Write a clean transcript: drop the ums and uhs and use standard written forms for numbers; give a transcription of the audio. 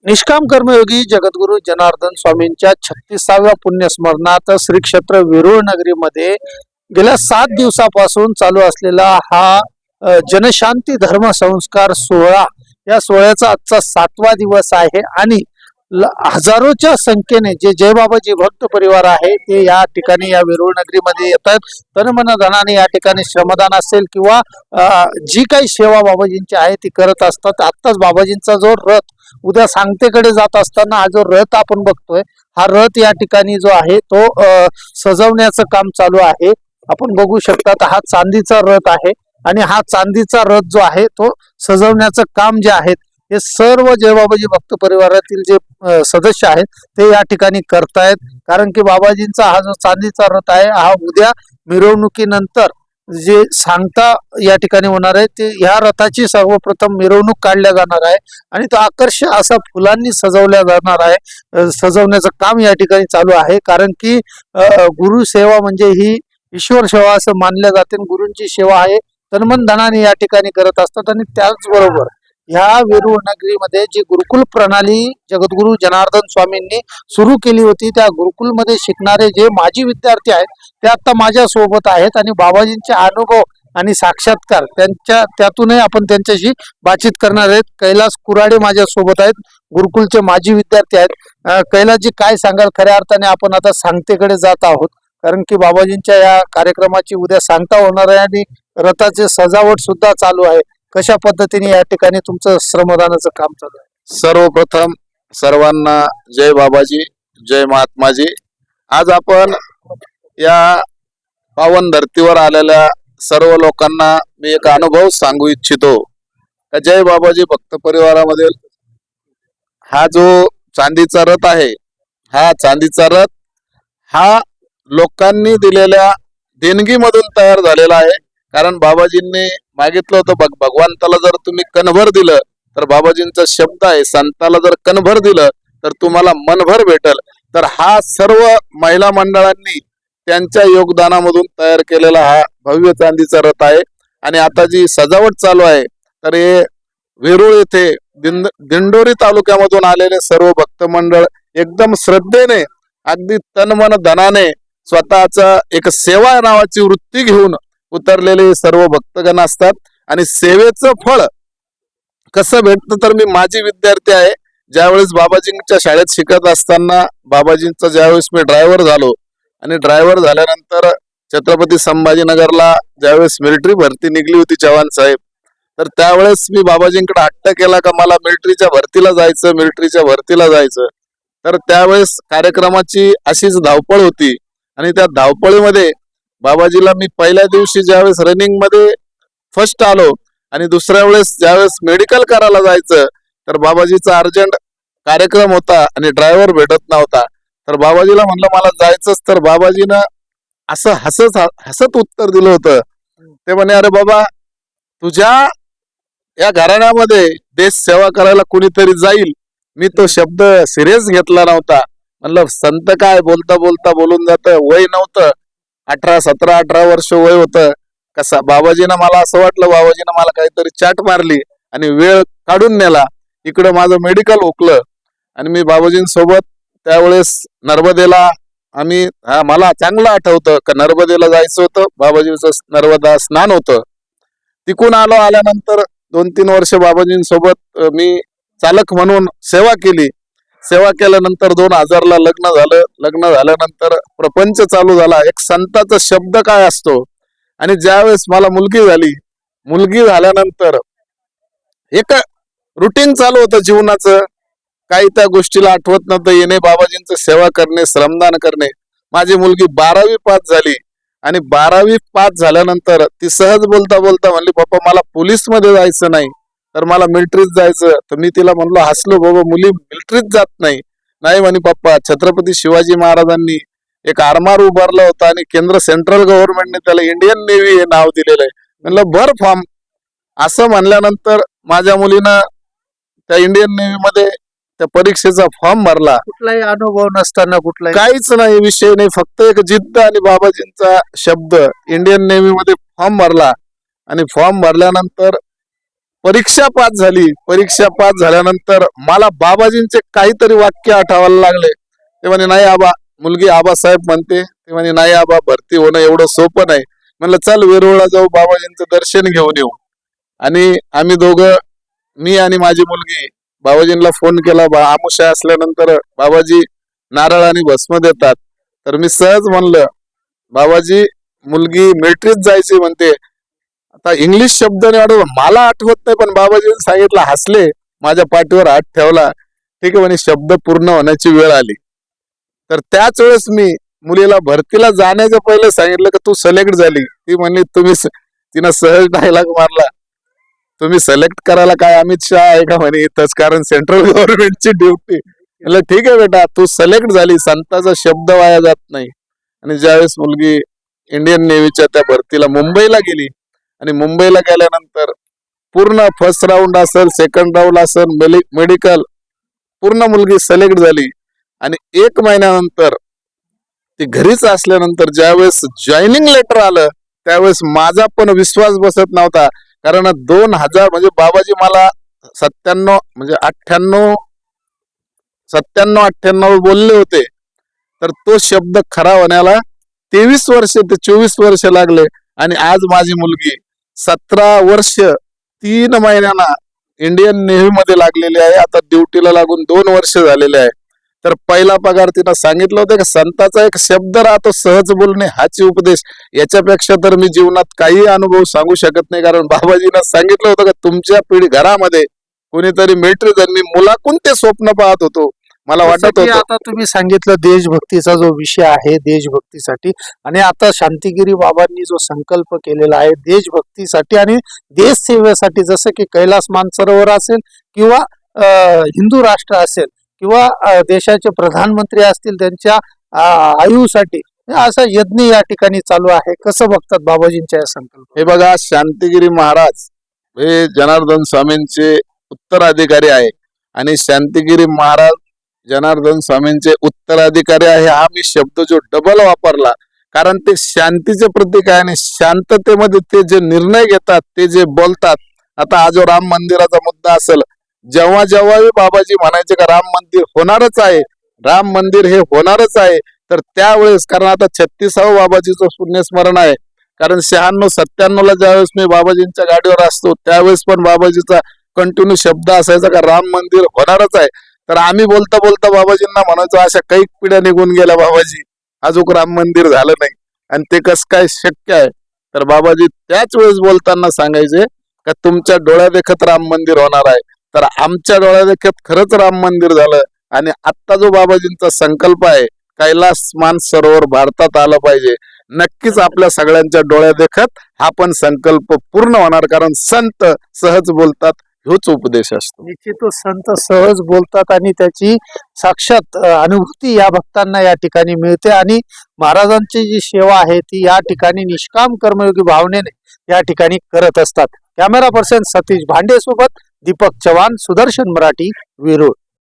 निष्काम कर्मयोगी जगद्गुरु जनार्दन स्वामींच्या 36व्या पुण्यस्मरणात श्री क्षेत्र वेरूळ नगरीमध्ये गेल्या 7 दिवसापासून चालू असलेला हा जनशांती धर्म संस्कार सोहळा, या सोहळ्याचा आजचा 7वा दिवस आहे आणि हजारोच्या संख्येने जे जय बाबाजी भक्त परिवार आहे ते या ठिकाणी या वेरूळ नगरीमध्ये येतात. तन मन धनाने या ठिकाणी श्रमदान असेल किंवा जी काही सेवा बाबाजींची आहे ती करत असतात. आत्ताच बाबाजींचा जो रथ उद्या सांगतेकडे जात असताना हा जो रथ आपण बघतोय, हा रथ या ठिकाणी जो आहे तो सजवण्याचं काम चालू आहे. आपण बघू शकता हा चांदीचा रथ आहे आणि हा चांदीचा रथ जो आहे तो सजवण्याचं काम जे आहे हे सर्व जय बाबाजी भक्त परिवारातील जे सदस्य आहेत ते या ठिकाणी करतायत. कारण की बाबाजींचा हा जो चांदीचा रथ आहे हा उद्या मिरवणुकीनंतर जे सांगता या ठिकाणी होणार आहे ते ह्या रथाची सर्वप्रथम मिरवणूक काढल्या जाणार आहे आणि तो आकर्षक असा फुलांनी सजवल्या जाणार आहे. सजवण्याचं काम या ठिकाणी चालू आहे. कारण की गुरु सेवा म्हणजे ही ईश्वर सेवा असं मानल्या जाते. गुरूंची सेवा आहे तनमन धनाने या ठिकाणी करत असतात. आणि त्याचबरोबर ह्या वेरूळ नगरीमध्ये जी गुरुकुल प्रणाली जगद्गुरु जनार्दन स्वामींनी सुरू केली होती, त्या गुरुकुलमध्ये शिकणारे जे माजी विद्यार्थी आहेत ते आता माझ्या सोबत आहेत आणि बाबाजींचे अनुभव आणि साक्षात्कार त्यातूनही आपण त्यांच्याशी बातचीत करणार आहेत. कैलास कुराडे माझ्या सोबत आहेत, गुरुकुलचे माजी विद्यार्थी आहेत. कैलासजी, काय सांगाल? खऱ्या अर्थाने आपण आता सांगतेकडे जात आहोत कारण की बाबाजींच्या या कार्यक्रमाची उद्या सांगता होणार आहे आणि रथाचे सजावट सुद्धा चालू आहे. कशा पद्धतीने या ठिकाणी तुमचं श्रमदानाचं काम चालू आहे? सर्वप्रथम सर्वांना जय बाबाजी, जय महात्माजी. आज आपण या पावन धर्तीवर आलेल्या सर्व लोकांना मी एक अनुभव सांगू इच्छितो. जय बाबाजी भक्त परिवारामध्ये हा जो चांदीचा रथ आहे, हा चांदीचा रथ हा लोकांनी दिलेल्या देणगीमधून तयार झालेला आहे. कारण बाबाजींनी मागितलं होतं, भगवंताला जर तुम्ही कणभर दिलं तर बाबाजींचा शब्द आहे, संताला जर कणभर दिलं तर तुम्हाला मनभर भेटल. तर हा सर्व महिला मंडळांनी त्यांच्या योगदानामधून तयार केलेला हा भव्य चांदीचा रथ आहे. आणि आता जी सजावट चालू आहे तर हे वेरूळ येथे दिंडोरी तालुक्यामधून आलेले सर्व भक्त मंडळ एकदम श्रद्धेने, अगदी तनमन धनाने स्वतःचा एक सेवा नावाची वृत्ती घेऊन उतरलेले सर्व भक्तगण असतात. आणि सेवेचं फळ कसं भेटतं तर मी माझी विद्यार्थी आहे. ज्यावेळेस बाबाजींच्या शाळेत शिकत असताना बाबाजींचा ज्यावेळेस मी ड्रायव्हर झालो आणि ड्रायव्हर झाल्यानंतर छत्रपती संभाजीनगरला ज्यावेळेस मिलिटरी भरती निघली होती चव्हाण साहेब, तर त्यावेळेस मी बाबाजींकडे हट्ट केला का मला मिलिटरीच्या भरतीला जायचं, मिलिटरीच्या भरतीला जायचं. तर त्यावेळेस कार्यक्रमाची अशीच धावपळ होती आणि त्या धावपळीमध्ये बाबाजीला मी पहिल्या दिवशी ज्यावेळेस रनिंग मध्ये फर्स्ट आलो आणि दुसऱ्या वेळेस ज्यावेळेस मेडिकल करायला जायचं तर बाबाजीचा अर्जंट कार्यक्रम होता आणि ड्रायव्हर भेटत नव्हता. तर बाबाजीला म्हणलं मला जायचंच. तर बाबाजीनं असं हसत उत्तर दिलं होतं. ते म्हणे, अरे बाबा, तुझ्या या घराण्यामध्ये देश सेवा करायला कुणीतरी जाईल. मी तो शब्द सिरियस घेतला नव्हता. म्हणलं संत काय बोलता बोलता बोलून जातं. वय नव्हतं, 17-18 वर्ष वय होतं. कसा बाबाजीनं मला असं वाटलं बाबाजीनं मला काहीतरी चाट मारली आणि वेळ काढून नेला. इकडं माझं मेडिकल हुकलं आणि मी बाबाजींसोबत त्यावेळेस नर्मदेला मला चांगलं आठवतं का नर्मदेला जायचं होतं. बाबाजींचं नर्मदा स्नान होतं. तिकून आल्यानंतर 2-3 वर्ष बाबाजींसोबत मी चालक म्हणून सेवा केली. सेवा केल्यानंतर 2000ला लग्न झालं. लग्न झाल्यानंतर प्रपंच चालू झाला. एक संताचा शब्द काय असतो. आणि ज्यावेळेस मला मुलगी झाल्यानंतर एक रुटीन चालू होतं जीवनाचं. काही त्या गोष्टीला आठवत नव्हतं. येणे बाबाजींचं सेवा करणे, श्रमदान करणे. माझी मुलगी 12वी पास झाली आणि 12वी पास झाल्यानंतर ती सहज बोलता बोलता म्हणली, पप्पा मला पोलीस मध्ये जायचं नाही तर मला मिलिटरीत जायचं. तर मी तिला म्हणलो, हसलो, बाबा मुली मिलिटरीत जात नाही. नाही म्हणे पप्पा, छत्रपती शिवाजी महाराजांनी एक आरमार उभारला होता आणि केंद्र सेंट्रल गव्हर्नमेंटने त्याला इंडियन नेव्ही हे नाव दिलेलं आहे. म्हणलं भर फॉर्म. असं म्हणल्यानंतर माझ्या मुलीनं त्या इंडियन नेव्ही मध्ये त्या परीक्षेचा फॉर्म भरला. कुठलाही अनुभव नसताना, काहीच नाही, विषय नाही, फक्त एक जिद्द आणि बाबाजींचा शब्द. इंडियन नेव्ही मध्ये फॉर्म भरला आणि फॉर्म भरल्यानंतर परीक्षा पास झाली. परीक्षा पास झाल्यानंतर मला बाबाजींचे काहीतरी वाक्य आठवायला लागले. ते म्हणे नाही आबा, मुलगी आबासाहेब म्हणते. ते म्हणे नाही आबा, भरती होणं एवढं सोपं नाही. म्हणलं चल वेरूळला जाऊ, बाबाजींचं दर्शन घेऊन येऊ. आणि आम्ही दोघं, मी आणि माझी मुलगी, बाबाजींना फोन केला. आमुषा असल्यानंतर बाबाजी नारळ आणि भस्म देतात. तर मी सहज म्हणलं, बाबाजी मुलगी मिलिटरीत जायची म्हणते. आता इंग्लिश शब्द मला आठवत नाही, पण बाबाजींनी सांगितलं, हसले, माझ्या पाठीवर हात ठेवला. ठीक आहे म्हणे, शब्द पूर्ण होण्याची वेळ आली. तर त्याच वेळेस मी मुलीला भरतीला जाण्याच्या पहिले सांगितलं की तू सिलेक्ट झाली. ती म्हणली तिनं सहज डायलॉग मारला, तुम्ही सिलेक्ट करायला काय अमित शहा आहे का म्हणे इथंच, कारण सेंट्रल गव्हर्नमेंटची ड्युटी. म्हणलं ठीक आहे बेटा, तू सिलेक्ट झाली, संताचा शब्द वाया जात नाही. आणि ज्यावेळेस मुलगी इंडियन नेव्हीच्या त्या भरतीला मुंबईला गेली, आणि मुंबईला गेल्यानंतर पूर्ण फर्स्ट राऊंड असेल, सेकंड राऊंड असेल, मेडिकल, पूर्ण मुलगी सिलेक्ट झाली. आणि 1 महिन्यानंतर ती घरीच असल्यानंतर ज्यावेळेस जॉईनिंग लेटर आलं, त्यावेळेस माझा पण विश्वास बसत नव्हता. कारण 2000 म्हणजे बाबाजी मला 97 म्हणजे 98 बोलले होते. तर तो शब्द खरा होण्याला 23 वर्ष ते 24 वर्ष लागले. आणि आज माझी मुलगी 17 वर्ष 3 महिन्यांना इंडियन नेव्ही मध्ये लागलेली आहे. आता ड्युटीला लागून 2 वर्ष झालेले आहे. तर पहिला पगार तिनं सांगितलं होतं की संताचा एक शब्द राहतो, सहज बोलणे हाची उपदेश. याच्यापेक्षा तर मी जीवनात काही अनुभव सांगू शकत नाही. कारण बाबाजीनं सांगितलं होतं की तुमच्या पिढी घरामध्ये कोणीतरी मिलिटरी जर, मी मुलाकून ते स्वप्न पाहत होतो. मला वाटत जसं की होतं, आता तुम्ही सांगितलं देशभक्तीचा जो विषय आहे, देशभक्तीसाठी, आणि आता शांतिगिरी बाबांनी जो संकल्प केलेला आहे देशभक्तीसाठी आणि देश सेवेसाठी, जसं की कैलास मानसरोवर असेल किंवा हिंदू राष्ट्र असेल किंवा देशाचे प्रधानमंत्री असतील त्यांच्या आयुसाठी, असा यज्ञ या ठिकाणी चालू आहे. कसं बघतात बाबाजींच्या या संकल्प? हे बघा, शांतिगिरी महाराज हे जनार्दन स्वामींचे उत्तराधिकारी आहे. आणि शांतिगिरी महाराज जनार्दन स्वामींचे उत्तराधिकारी आहे, हा मी शब्द जो डबल वापरला, कारण ते शांतीचे प्रतीक आहे. आणि शांततेमध्ये ते जे निर्णय घेतात, ते जे बोलतात. आता हा जो राम मंदिराचा मुद्दा असेल, जेव्हा बाबाजी म्हणायचे का राम मंदिर होणारच आहे, राम मंदिर हे होणारच आहे, तर त्यावेळेस, कारण आता 36वं बाबाजीचं पुण्यस्मरण आहे. कारण 96-97 ला ज्यावेळेस मी बाबाजींच्या गाडीवर असतो, त्यावेळेस पण बाबाजीचा कंटिन्यू शब्द असायचा का राम मंदिर होणारच आहे. तर आम्ही बोलता बोलता बाबाजींना म्हणायचो, अशा काही पिढ्या निघून गेल्या बाबाजी, अजून राम मंदिर झालं नाही, आणि ते कसं काय शक्य आहे. तर बाबाजी त्याच वेळेस बोलताना सांगायचे का तुमच्या डोळ्या देखत राम मंदिर होणार आहे. तर आमच्या डोळ्या देखत खरंच राम मंदिर झालं. आणि आत्ता जो बाबाजींचा संकल्प आहे, कैलास मानसरोवर भारतात आलं पाहिजे, नक्कीच आपल्या सगळ्यांच्या डोळ्या देखत हा पण संकल्प पूर्ण होणार. कारण संत सहज बोलतात, ह्योच उपदेश असतो. निश्चितच संत सहज बोलतात आणि त्याची साक्षात अनुभूती या भक्तांना या ठिकाणी मिळते. आणि महाराजांची जी सेवा आहे ती या ठिकाणी निष्काम कर्मयोगी भावनेने या ठिकाणी करत असतात. कॅमेरा पर्सन सतीश भांडे सोबत दीपक चव्हाण, सुदर्शन मराठी, वेरूळ.